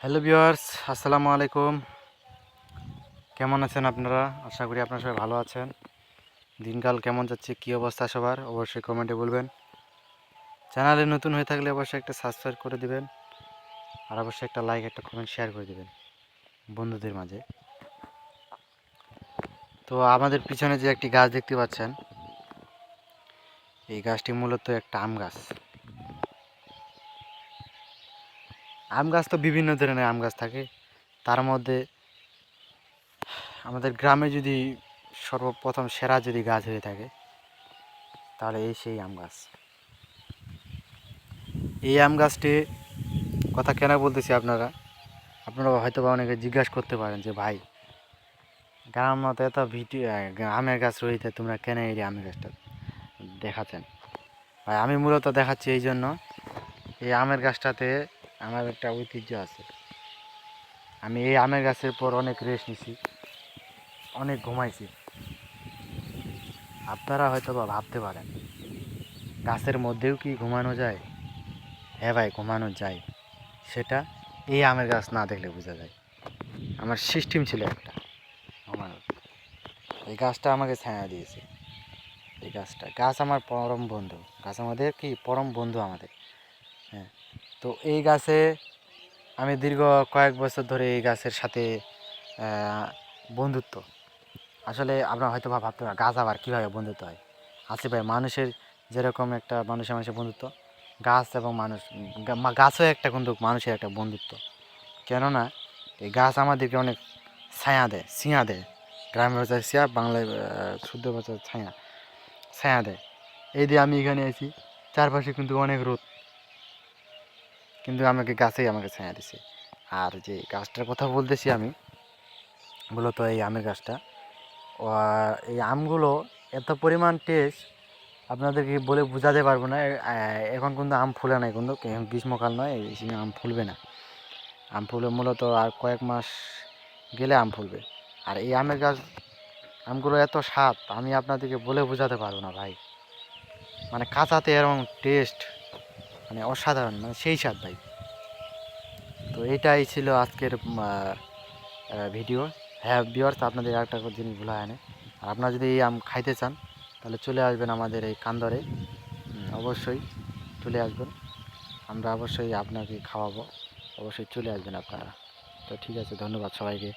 Hello viewers, আসসালামু আলাইকুম। কেমন আছেন আপনারা? আশা করি আপনারা সবাই ভালো আছেন। দিনকাল কেমন যাচ্ছে, কী অবস্থা সবার, অবশ্যই কমেন্টে বলবেন। চ্যানেলে নতুন হয়ে থাকলে অবশ্যই একটা সাবস্ক্রাইব করে দিবেন, আর অবশ্যই একটা লাইক, একটা কমেন্ট শেয়ার করে দিবেন বন্ধুদের মাঝে। তো আমাদের পিছনে যে একটি গাছ দেখতে পাচ্ছেন, এই গাছটি মূলত একটা আম গাছ। আম গাছ তো বিভিন্ন ধরনের আম গাছ থাকে, তার মধ্যে আমাদের গ্রামে যদি সর্বপ্রথম সেরা যদি গাছ হয়ে থাকে তাহলে এই সেই আম গাছ। এই আম গাছটি কথা কেন বলতেছি আপনারা হয়তো বা অনেকে জিজ্ঞাসা করতে পারেন যে ভাই, গ্রামে এত ভিডিও আমের গাছ রয়েছে, তোমরা কেন এই আমের গাছটা দেখাচ্ছেন? ভাই, আমি মূলত দেখাচ্ছি এই জন্য, এই আমের গাছটাতে আমার একটা ঐতিহ্য আছে। আমি এই আমের গাছের পর অনেক রেস্ট নিছি, অনেক ঘুমাইছি। আপনারা হয়তো বা ভাবতে পারেন গাছের মধ্যেও কি ঘুমানো যায়? হ্যাঁ ভাই, ঘুমানো যায়। সেটা এই আমের গাছ না দেখলে বোঝা যায়। আমার সিস্টেম ছিল একটা ঘুমানোর। এই গাছটা আমাকে ছায়া দিয়েছে। এই গাছ আমার পরম বন্ধু। গাছ আমাদের কি পরম বন্ধু আমাদের। হ্যাঁ, তো এই গাছে আমি দীর্ঘ কয়েক বছর ধরে এই গাছের সাথে বন্ধুত্ব। আসলে আপনারা হয়তো বা ভাবতে পারেন গাছ আবার কীভাবে বন্ধুত্ব হয়। আছে ভাই, মানুষের যেরকম একটা মানুষের মানুষের বন্ধুত্ব, গাছ এবং মানুষ, গাছও একটা কিন্তু মানুষের একটা বন্ধুত্ব। কেননা এই গাছ আমাদেরকে অনেক ছায়া দেয়, ছিঁয়া দেয়। গ্রামের ভাষায় ছিয়া, বাংলায় শুদ্ধ ভাষায় ছায়া, ছায়া দেয়। এই দিয়ে আমি এখানে আছি, চারপাশে কিন্তু অনেক রোদ, কিন্তু আমাকে ছায়া দিছে। আর যে গাছটার কথা বলতেছি আমি, মূলত এই আমের গাছটা। এই আমগুলো এত পরিমাণ টেস্ট, আপনাদেরকে বলে বোঝাতে পারবো না। এখন কিন্তু আম ফুলে নাই, কিন্তু গ্রীষ্মকাল নয়, এই সময় আম ফুলবে না। আম ফুলে মূলত আর কয়েক মাস গেলে আম ফুলবে। আর এই আমের গাছ আমগুলো এত স্বাদ, আমি আপনাদেরকে বলে বোঝাতে পারবো না ভাই। মানে কাঁচাতে এরকম টেস্ট, মানে অসাধারণ, মানে সেই স্বাদ ভাই। তো এটাই ছিল আজকের ভিডিও। হ্যাঁ ভিউয়ার্স, আপনাদের একটা জিনিস ভুলা হয় না। আর আপনারা যদি এই আম খাইতে চান তাহলে চলে আসবেন আমাদের এই কান্দরে। অবশ্যই চলে আসবেন, আমরা অবশ্যই আপনাকে খাওয়াবো। অবশ্যই চলে আসবেন আপনারা। তো ঠিক আছে, ধন্যবাদ সবাইকে।